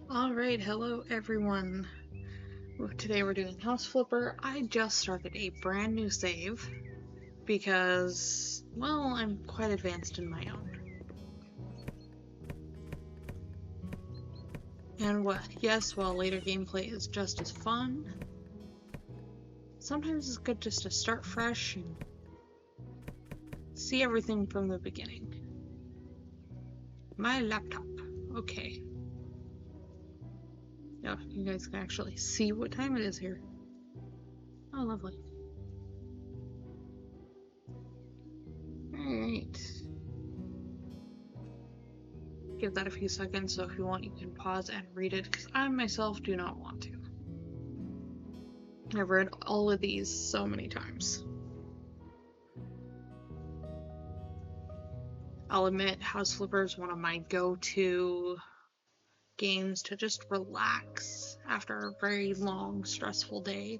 Alright, hello everyone. Today we're doing House Flipper. I just started a brand new save because, well, I'm quite advanced in my own. And yes, while later gameplay is just as fun, sometimes it's good just to start fresh and see everything from the beginning. My laptop. Okay. Yeah, you guys can actually see what time it is here. Oh, lovely. Alright. Give that a few seconds, so if you want, you can pause and read it, because I myself do not want to. I've read all of these so many times. I'll admit, House Flipper is one of my go-to games to just relax after a very long, stressful day.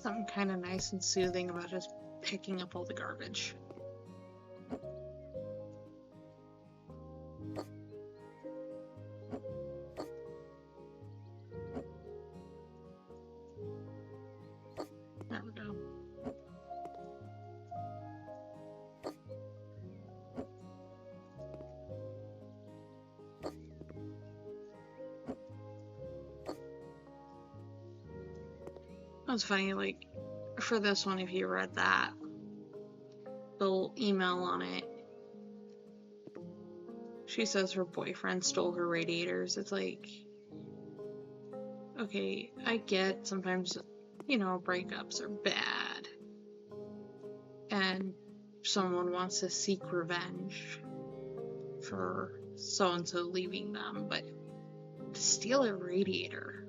Something kind of nice and soothing about just picking up all the garbage. There we go. That's funny, like, for this one, if you read that, the little email on it, she says her boyfriend stole her radiators. It's like, okay, I get sometimes, breakups are bad. And someone wants to seek revenge for so-and-so leaving them, but to steal a radiator,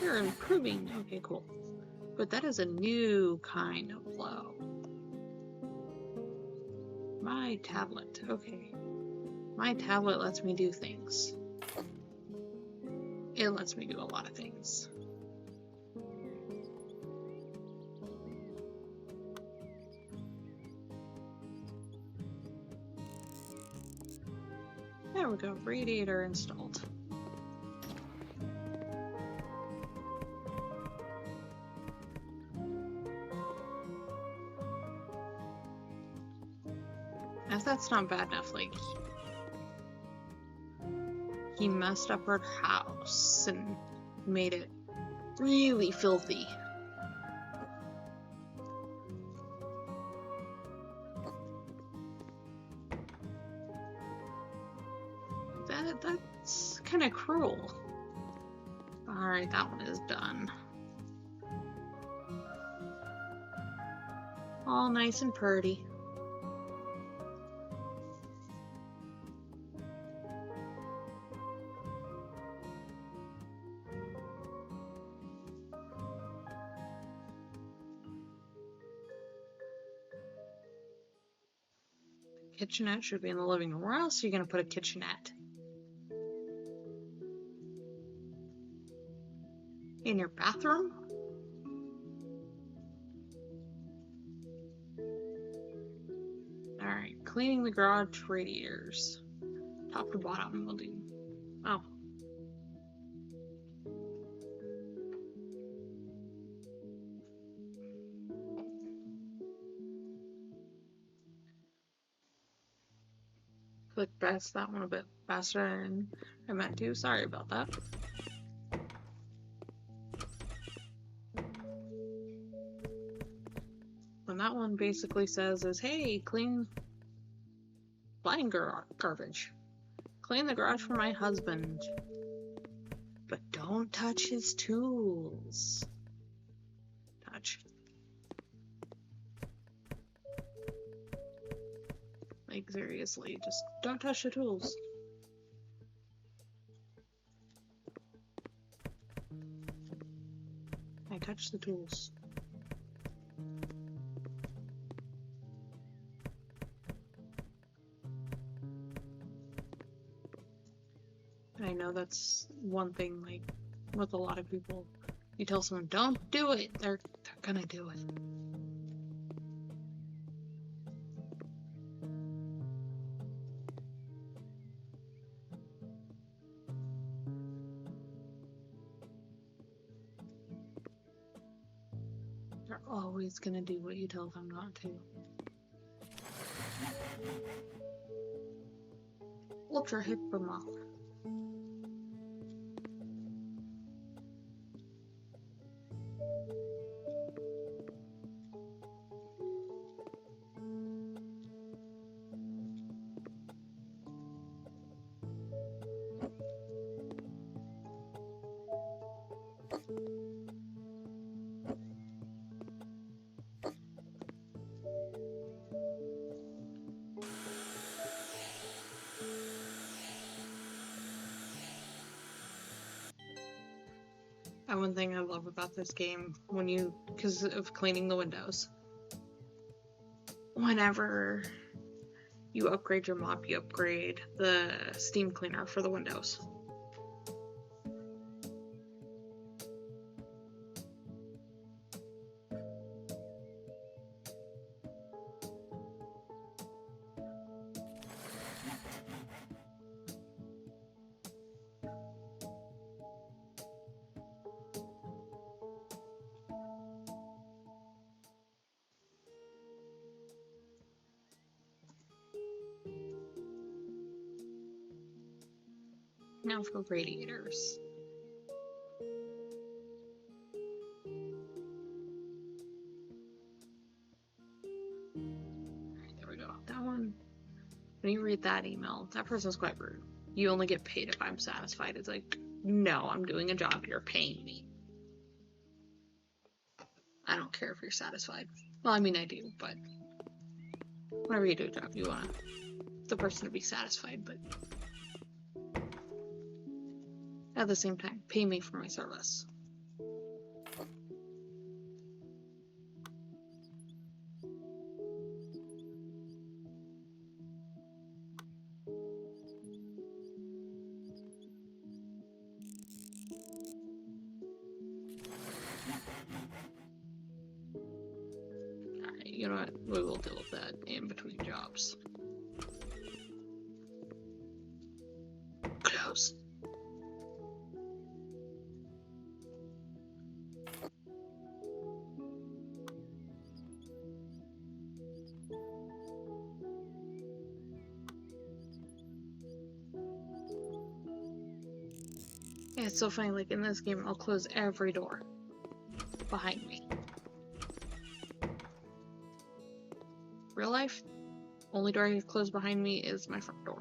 you're improving. Okay, cool. But that is a new kind of low. My tablet, okay. My tablet lets me do things. It lets me do a lot of things. There we go, radiator installed. If that's not bad enough, like, he messed up her house and made it really filthy. That's kind of cruel. Alright, that one is done. All nice and pretty. Kitchenette should be in the living room. Where else are you going to put a kitchenette? In your bathroom? Alright, cleaning the garage radiators. Top to bottom, we'll do. Oh. Click press that one a bit faster than I meant to. Sorry about that. And that one basically says is, hey, clean blind garbage. Clean the garage for my husband. But don't touch his tools. Touch. Like, seriously, just don't touch the tools. I touched the tools. know that's one thing, like, with a lot of people. You tell someone, don't do it, they're gonna do it. They're always gonna do what you tell them not to. Ultra Hypermop. And one thing I love about this game, because of cleaning the windows, whenever you upgrade your mop, you upgrade the steam cleaner for the windows. Now for radiators. Alright, there we go. That one, when you read that email, that person's quite rude. You only get paid if I'm satisfied. It's like, no, I'm doing a job, you're paying me. I don't care if you're satisfied. Well, I mean, I do, but whenever you do a job, you want the person to be satisfied, but at the same time, pay me for my service. Alright, you know what? We will deal with that in between jobs. Close. Yeah, it's so funny, like in this game, I'll close every door behind me. Real life, only door I close behind me is my front door.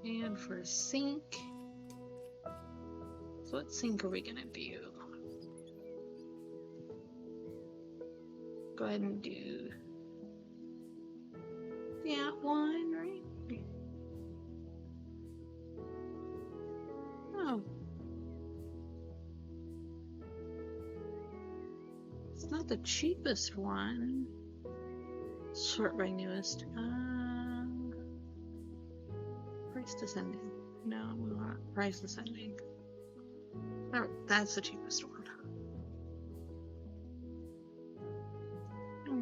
And for sink, so what sink are we gonna do? Go ahead and do that one, right? Oh. It's not the cheapest one. Sort by newest. Price descending. No, we want price ascending. Oh, that's the cheapest one.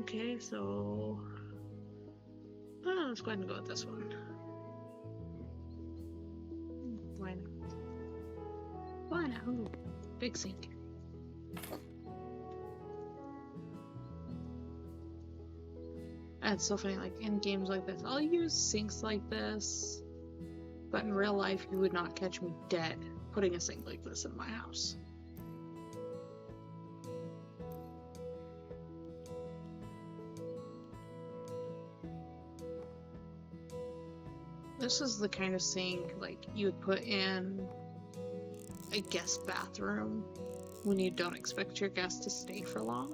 Okay, so let's go ahead and go with this one. Why not? Why not? Ooh, big sink. It's so funny, like in games like this, I'll use sinks like this, but in real life, you would not catch me dead putting a sink like this in my house. This is the kind of sink like you would put in a guest bathroom when you don't expect your guests to stay for long.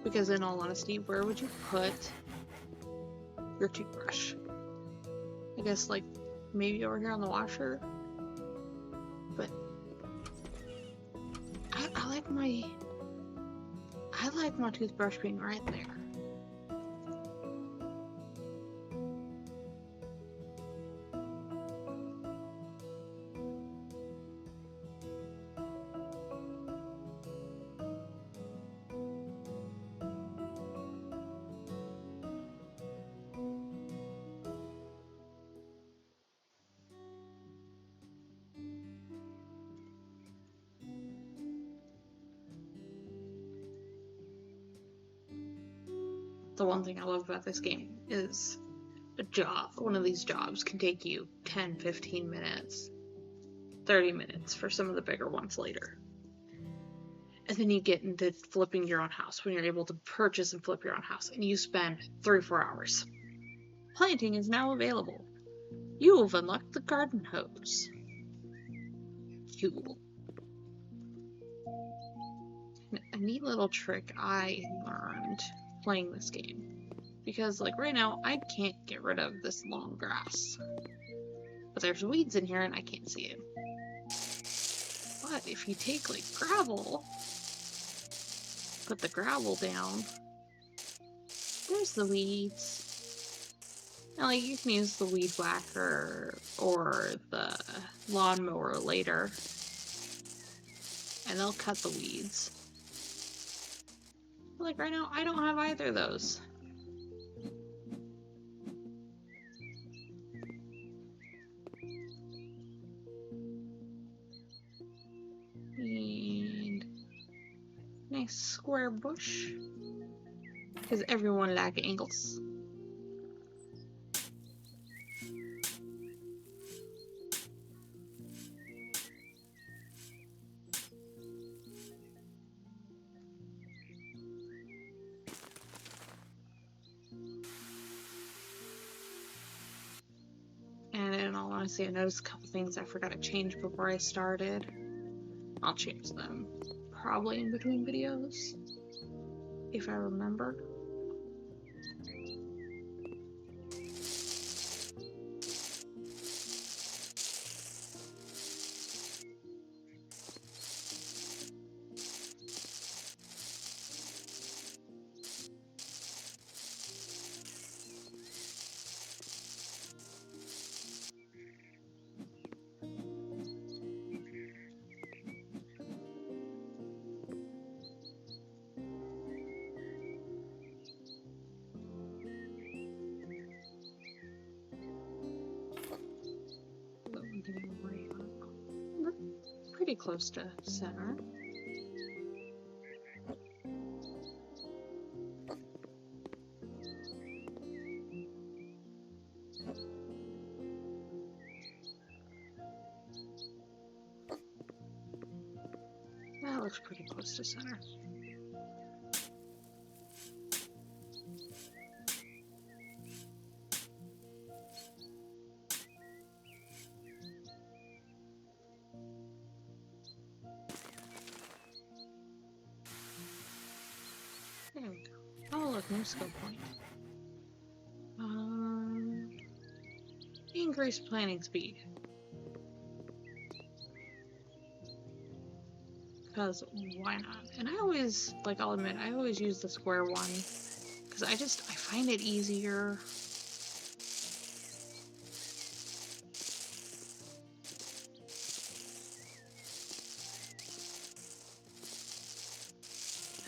Because in all honesty, where would you put your toothbrush? I guess like maybe over here on the washer. But I like my toothbrush being right there. The one thing I love about this game is one of these jobs can take you 10, 15 minutes, 30 minutes for some of the bigger ones later. And then you get into flipping your own house when you're able to purchase and flip your own house, and you spend 3-4 hours. Planting is now available. You have unlocked the garden hose. Cool. A neat little trick I learned playing this game. Because, like, right now, I can't get rid of this long grass. But there's weeds in here and I can't see it. But if you take, like, gravel, put the gravel down, there's the weeds. Now, like, you can use the weed whacker or the lawnmower later, and they'll cut the weeds. But, like, right now, I don't have either of those. And nice square bush, because everyone likes angles. And in all honesty, I noticed a couple things I forgot to change before I started. I'll change them probably in between videos, if I remember. Pretty close to center. That looks pretty close to center. There we go. Oh, look, new skill point. Increase planning speed. Because why not? And I always, like, I'll admit, I always use the square one. Because I find it easier.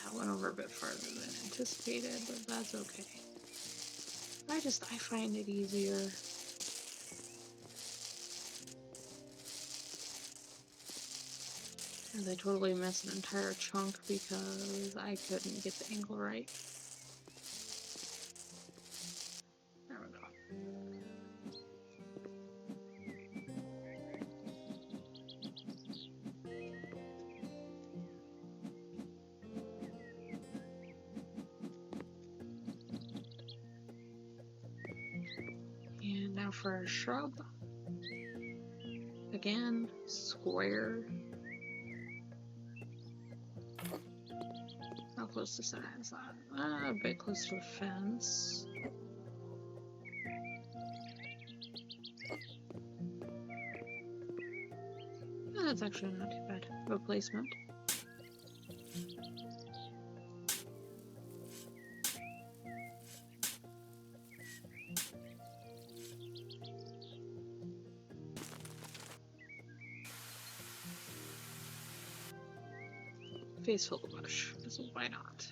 That went over a bit farther than anticipated, but that's okay. I find it easier. And I totally missed an entire chunk because I couldn't get the angle right. There we go. And now for a shrub. Again, square. How close close to center is that? A bit close to the fence. That's actually not too bad. Replacement. Face full of bush. So why not?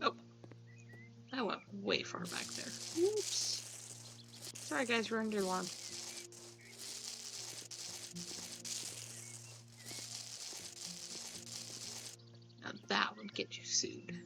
Oh, that went way far back there. Whoops. Sorry guys, ruined your lawn. Now that would get you sued.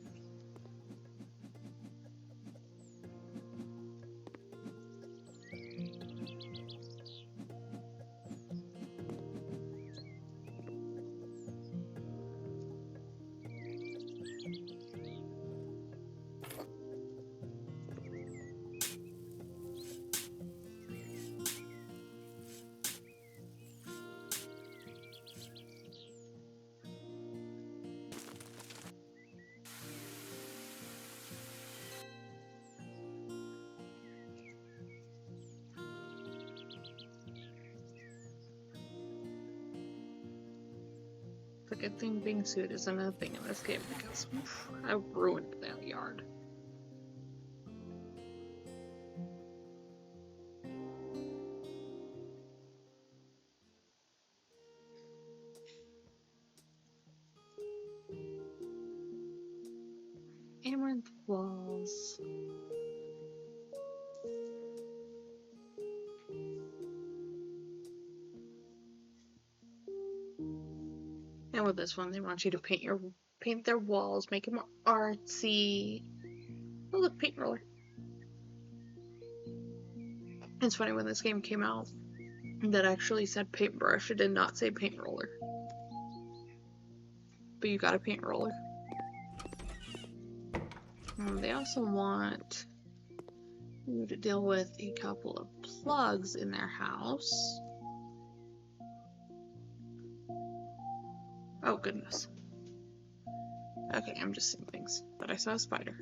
The good thing being sued is another thing in this game because I ruined that yard. Amaranth walls. And with this one, they want you to paint their walls, make it more artsy. Oh look, paint roller. It's funny, when this game came out, that actually said paintbrush. It did not say paint roller. But you got a paint roller. They also want you to deal with a couple of plugs in their house. Oh goodness. Okay, I'm just seeing things. But I saw a spider.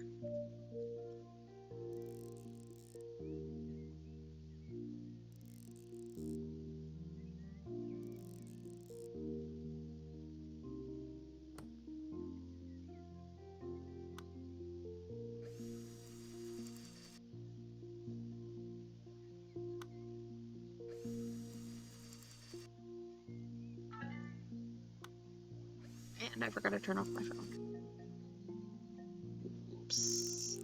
And I forgot to turn off my phone. Oops.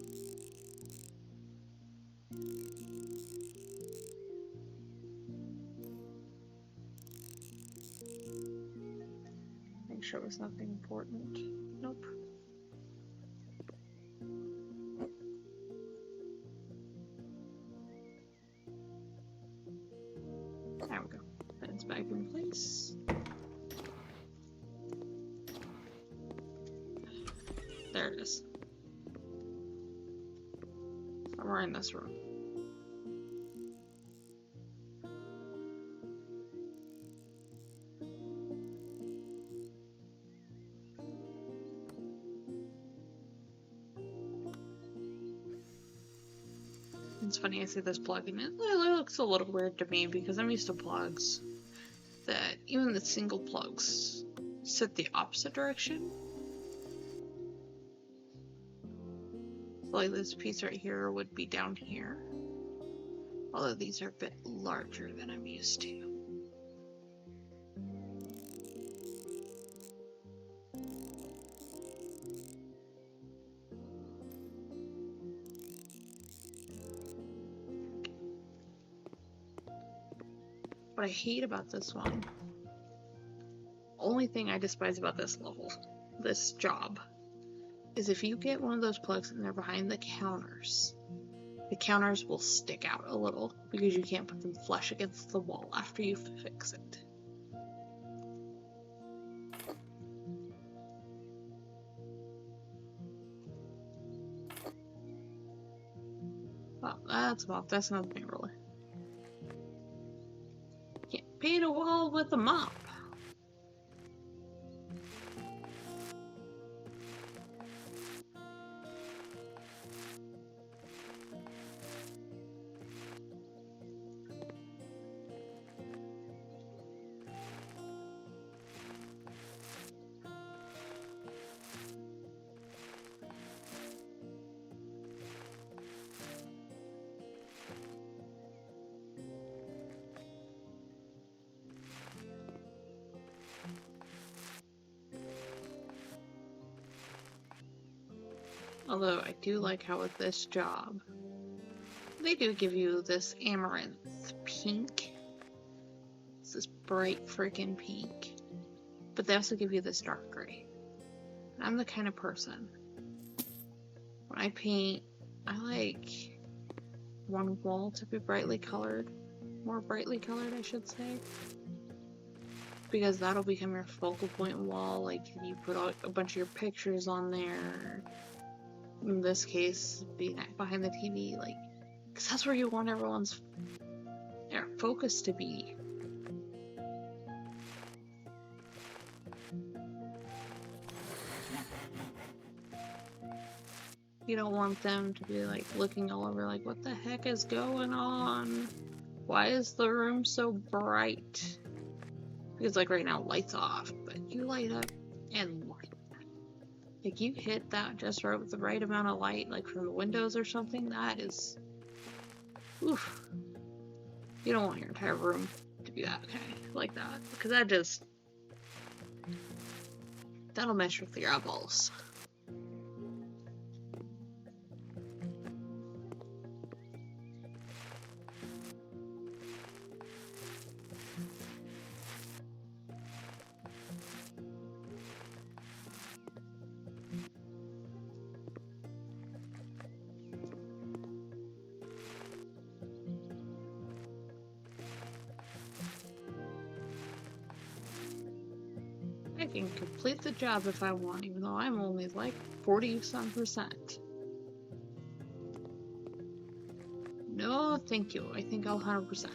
Make sure it was nothing important. Nope. There we go. Fence back in place. There it is. Somewhere in this room. It's funny, I see this plug and it looks a little weird to me because I'm used to plugs that even the single plugs sit the opposite direction. Like this piece right here would be down here, although these are a bit larger than I'm used to. What I hate about this one, only thing I despise about this level, this job, is if you get one of those plugs and they're behind the counters will stick out a little because you can't put them flush against the wall after you fix it. That's about. That's nothing really. Can't paint a wall with a mop. Although I do like how with this job, they do give you this amaranth pink. It's this bright freaking pink. But they also give you this dark gray. And I'm the kind of person, when I paint, I like one wall to be brightly colored. More brightly colored, I should say. Because that'll become your focal point wall. Like, you put a bunch of your pictures on there. In this case, being behind the TV, like, because that's where you want everyone's focus to be. You don't want them to be like looking all over like, what the heck is going on? Why is the room so bright? Because like right now, lights off, but you light up and light. Like, you hit that just right with the right amount of light, like from the windows or something, that is... Oof. You don't want your entire room to be that kind, like that. Because that just... That'll mess with your eyeballs. I can complete the job if I want, even though I'm only like 40-some%. No, thank you. I think I'll 100%.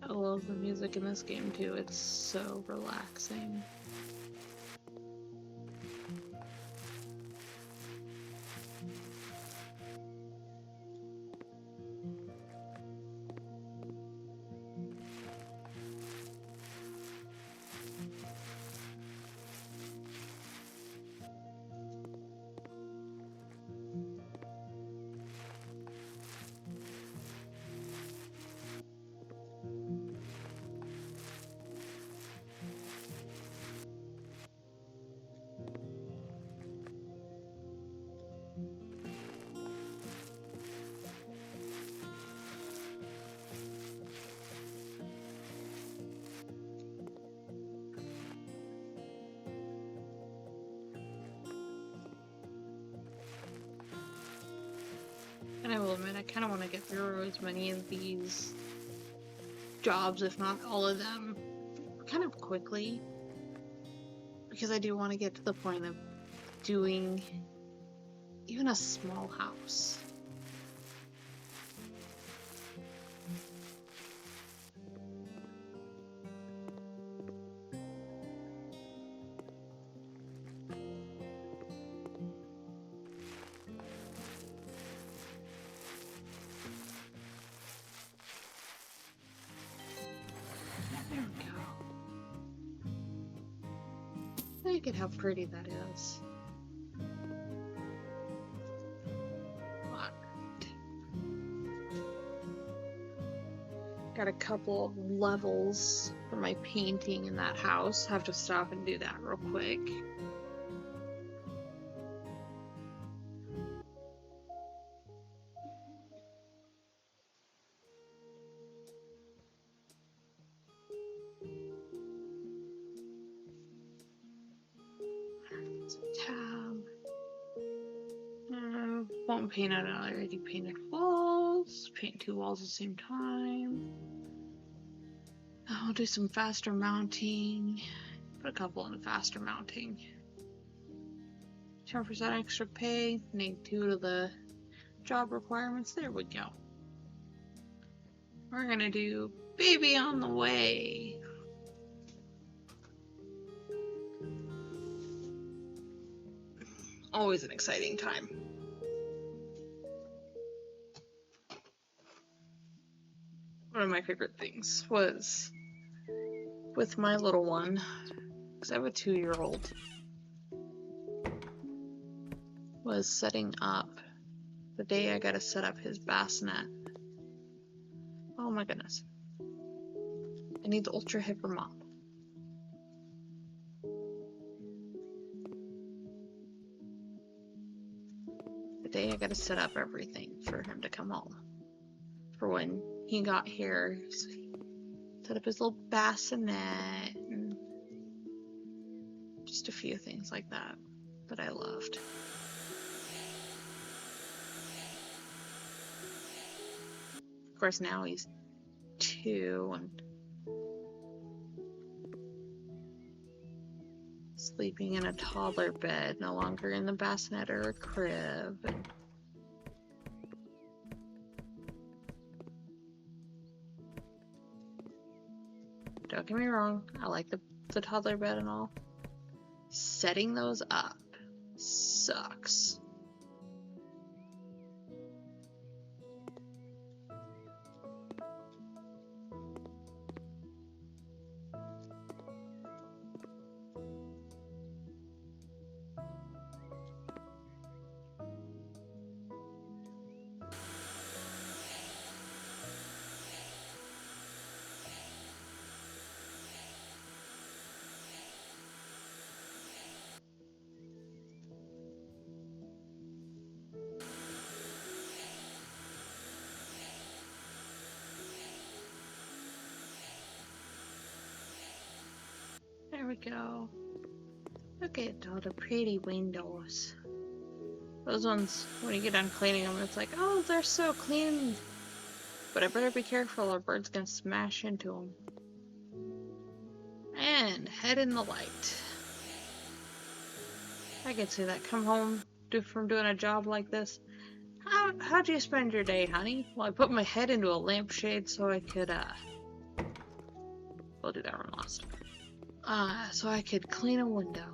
I love the music in this game too, it's so relaxing. And I will admit, I kind of want to get through as many of these jobs, if not all of them, kind of quickly. Because I do want to get to the point of doing even a small house. Look at how pretty that is. Got a couple of levels for my painting in that house. Have to stop and do that real quick. Tab. Won't paint it. I already painted walls. Paint 2 walls at the same time. I'll do some faster mounting. Put a couple in faster mounting. 10% extra pay. Make 2 to the job requirements. There we go. We're gonna do baby on the way. Always an exciting time. One of my favorite things was with my little one, because I have a 2-year-old, was setting up the day I got to set up his bassinet. Oh my goodness. I need the Ultra Hyper mop. The day I got to set up everything for him to come home. For when he got here, set up his little bassinet and just a few things like that that I loved. Of course, now he's 2 and sleeping in a toddler bed, no longer in the bassinet or a crib. And don't get me wrong, I like the toddler bed and all. Setting those up sucks. There we go. Look at all the pretty windows. Those ones, when you get done cleaning them, it's like, oh, they're so clean. But I better be careful or a bird's gonna smash into them. And head in the light. I can see that. Come home from doing a job like this. How'd you spend your day, honey? Well, I put my head into a lampshade so I could, we'll do that one last. So I could clean a window.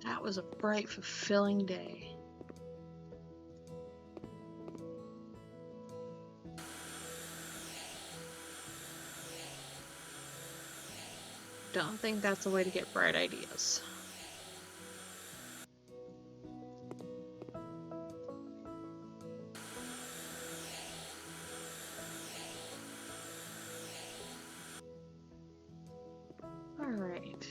That was a bright, fulfilling day. Don't think that's the way to get bright ideas. Alright.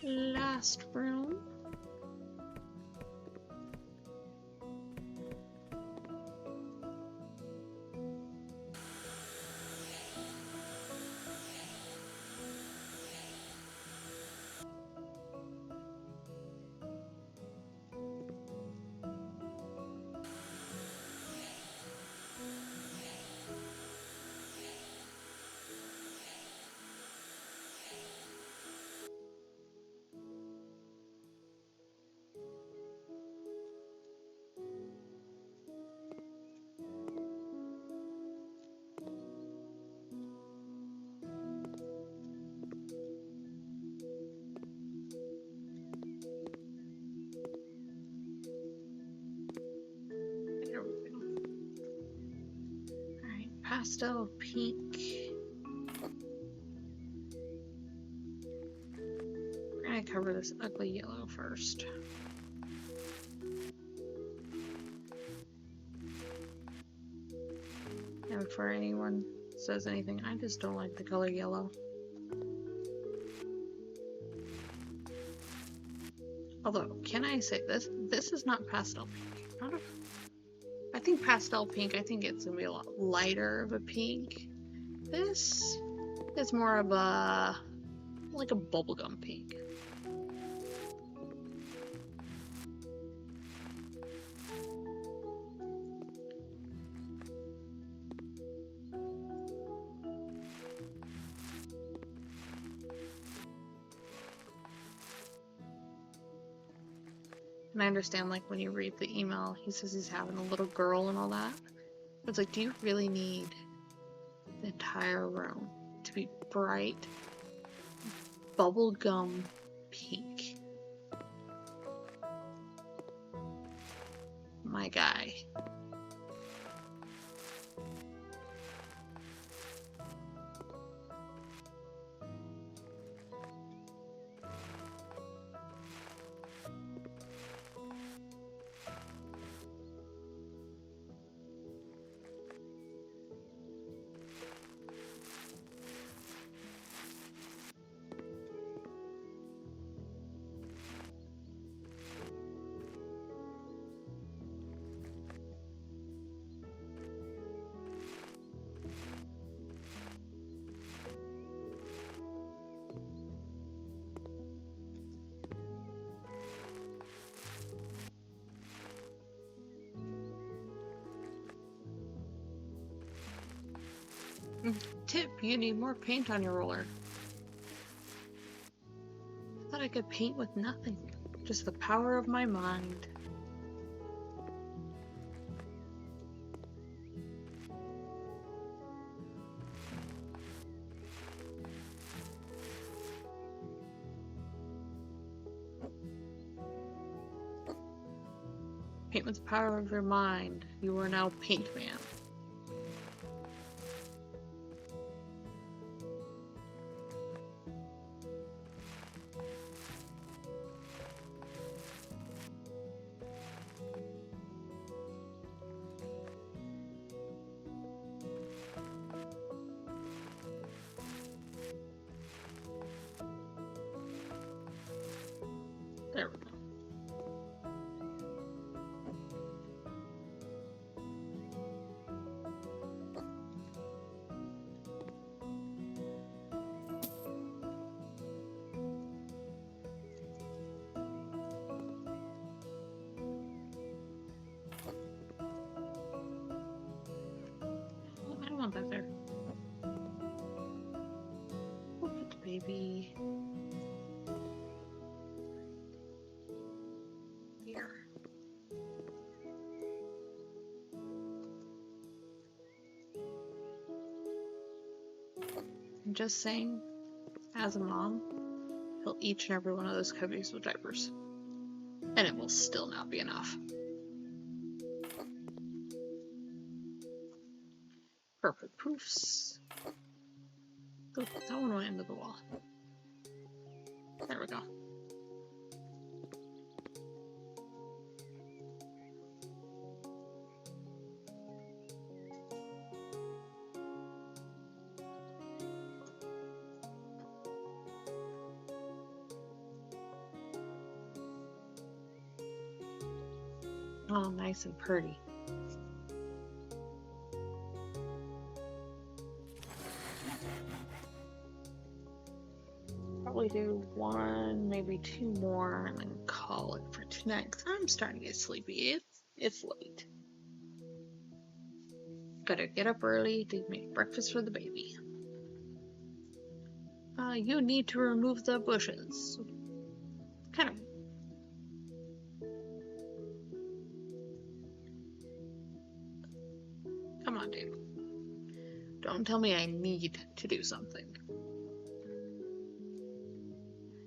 Last room. Pastel Peak. cover this ugly yellow first. And before anyone says anything, I just don't like the color yellow. Although, can I say this is not pastel pink. I think pastel pink, I think it's gonna be a lot lighter of a pink. This is more of a, like a bubblegum pink. And I understand, like, when you read the email, he says he's having a little girl and all that. It's like, do you really need the entire room to be bright bubblegum pink? My guy. Tip, you need more paint on your roller. I thought I could paint with nothing. Just the power of my mind. Paint with the power of your mind. You are now Paint Man. There we go. Oh, I don't want that there. We'll put the baby here. I'm just saying, as a mom, fill each and every one of those cubbies with diapers. And it will still not be enough. Perfect proofs. Oh, that one went into the wall. There we go. Oh, nice and pretty. Probably do one, maybe two more, and then call it for tonight. Cause I'm starting to get sleepy. It's late. Gotta get up early to make breakfast for the baby. You need to remove the bushes. Kind of. Come on, dude. Don't tell me I need to do something.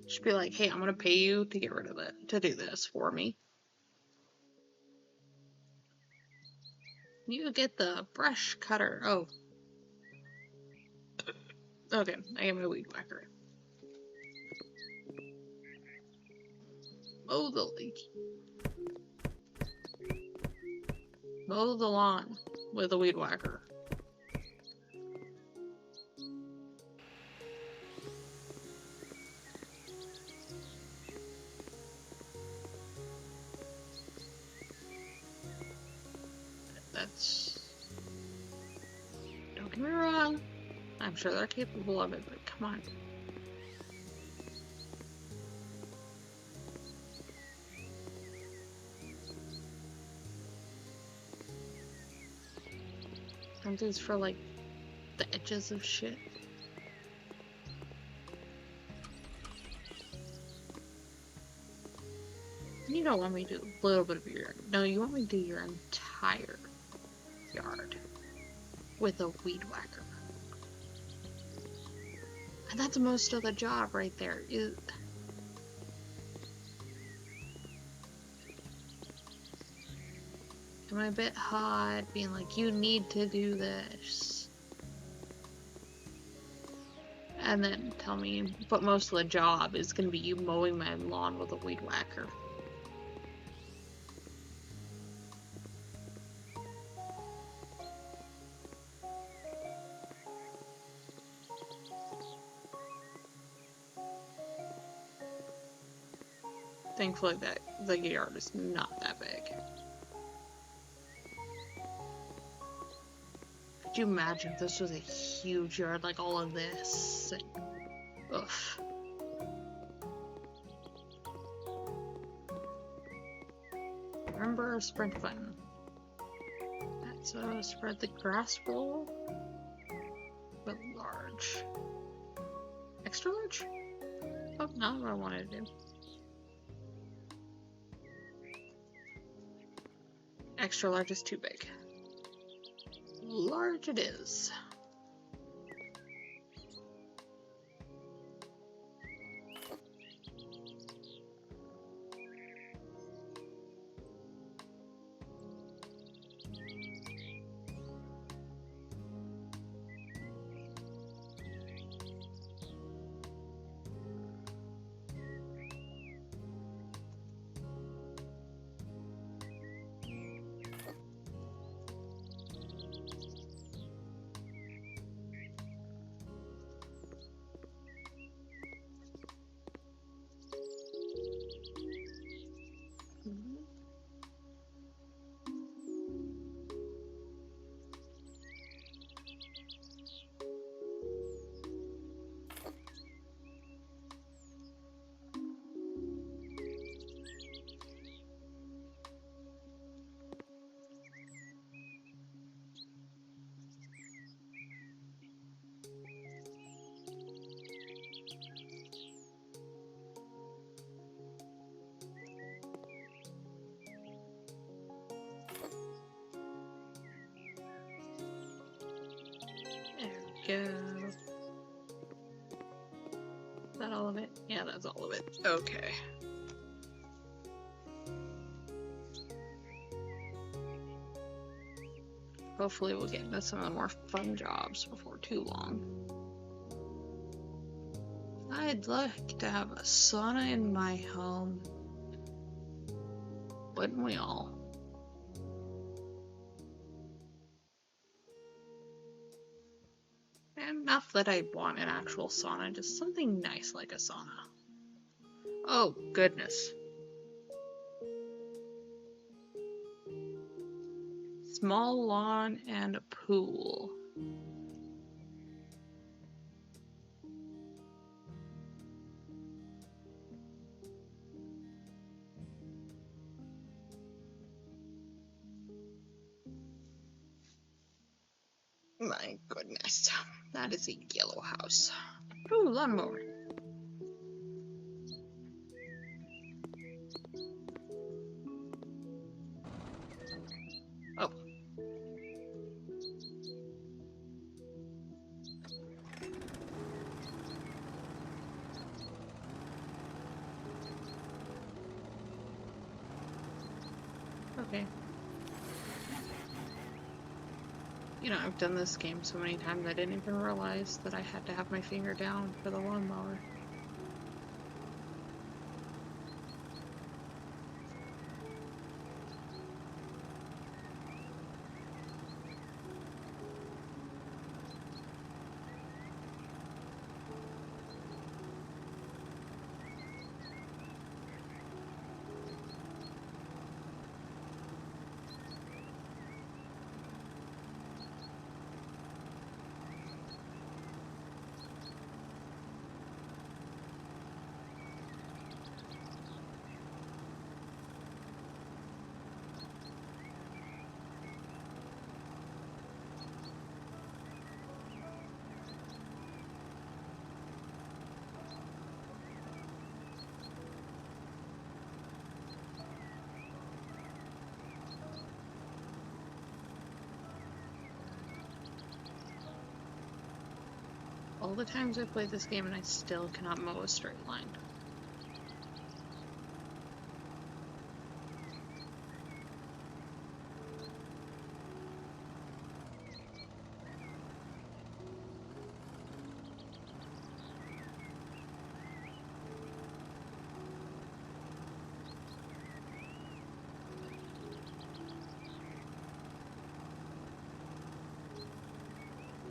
Just be like, hey, I'm gonna pay you to get rid of it, to do this for me. You get the brush cutter. Oh. Okay, I get my weed whacker. Mow the Mow the lawn with a weed whacker. That's... Don't get me wrong. I'm sure they're capable of it, but come on. Something's for, like, the edges of shit. You don't want me to do a little bit of your yard. No, you want me to do your entire yard with a weed whacker. And that's most of the job right there. Am I a bit hot being like, you need to do this? And then tell me, but most of the job is going to be you mowing my lawn with a weed whacker. Thankfully, the yard is not that big. Could you imagine if this was a huge yard, like all of this? Oof. Remember our sprint button. That's spread the grass roll, but large. Extra large? Oh, not what I wanted to do. Extra large is too big. Large it is. There we go. Is that all of it? Yeah, that's all of it. Okay. Hopefully we'll get into some of the more fun jobs before too long. I'd like to have a sauna in my home. Wouldn't we all? Enough that I want an actual sauna, just something nice like a sauna. Oh, goodness. Small lawn and a pool. My goodness, that is a yellow house. Ooh, lawnmower. Oh. Okay. You know, I've done this game so many times I didn't even realize that I had to have my finger down for the lawnmower. all the times I've played this game and I still cannot mow a straight line.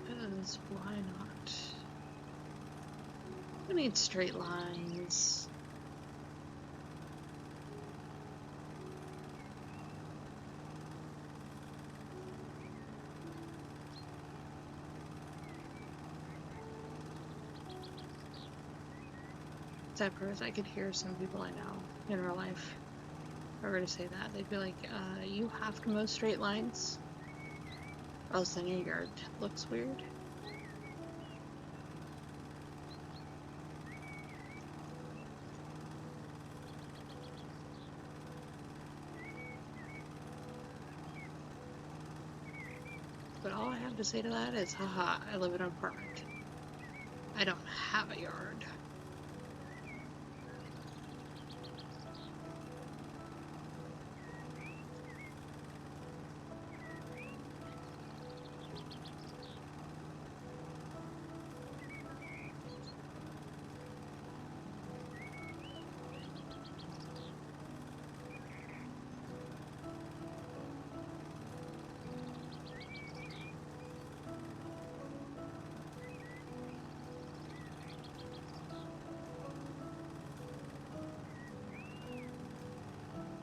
Because why not? We need straight lines. Except for I could hear some people I know in real life, if I were to say that, they'd be like, you have to mow straight lines, or else then your yard looks weird. But all I have to say to that is, haha, I live in an apartment. I don't have a yard.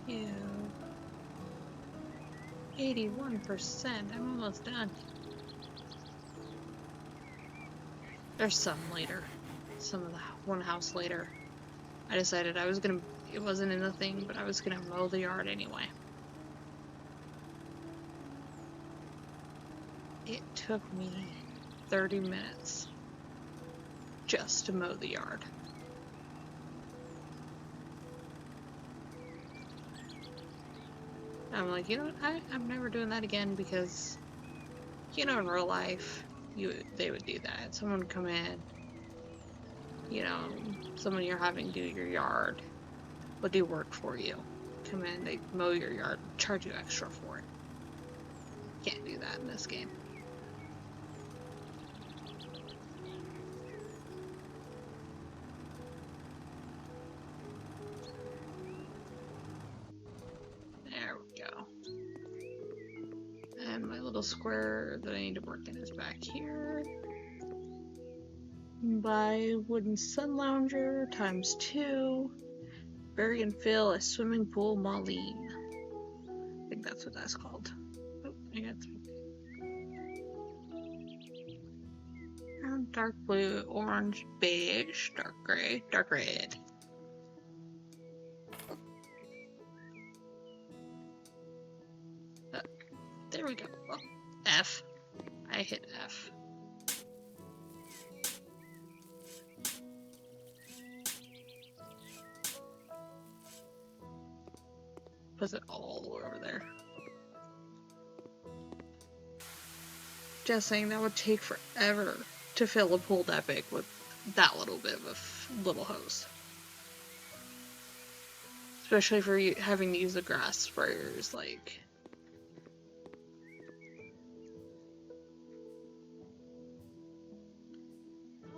Ew. 81%. I'm almost done. There's some later. Some of the one house later. I decided I was gonna. It wasn't in the thing, but I was gonna mow the yard anyway. It took me 30 minutes just to mow the yard. I'm like, you know what? I'm never doing that again because, you know, in real life, they would do that. Someone would come in, you know, someone you're having do your yard would do work for you. Come in, they mow your yard, charge you extra for it. Can't do that in this game. There we go. And my little square that I need to work in is back here. Buy wooden sun lounger ×2. Bury and fill a swimming pool Moline. I think that's what that's called. Oh, I got some. Dark blue, orange, beige, dark gray, dark red. There we go. Oh, F. I hit F. Puts it all the way over there. Just saying, that would take forever to fill a pool that big with that little bit of a little hose. Especially for you having to use the grass sprayers, like.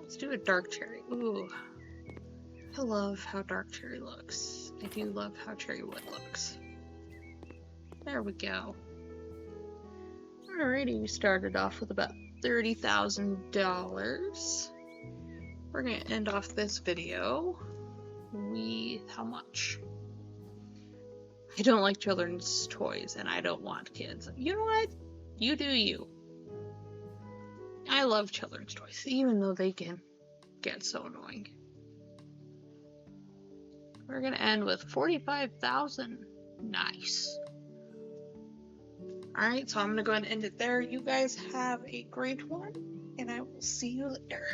Let's do a dark cherry. Ooh. I love how dark cherry looks. I do love how cherry wood looks. There we go. Alrighty, we started off with about $30,000. We're gonna end off this video with how much? I don't like children's toys and I don't want kids. You know what? You do you. I love children's toys, even though they can get so annoying. We're gonna end with 45,000. Nice. Alright, so I'm gonna go ahead and end it there. You guys have a great one, and I will see you later.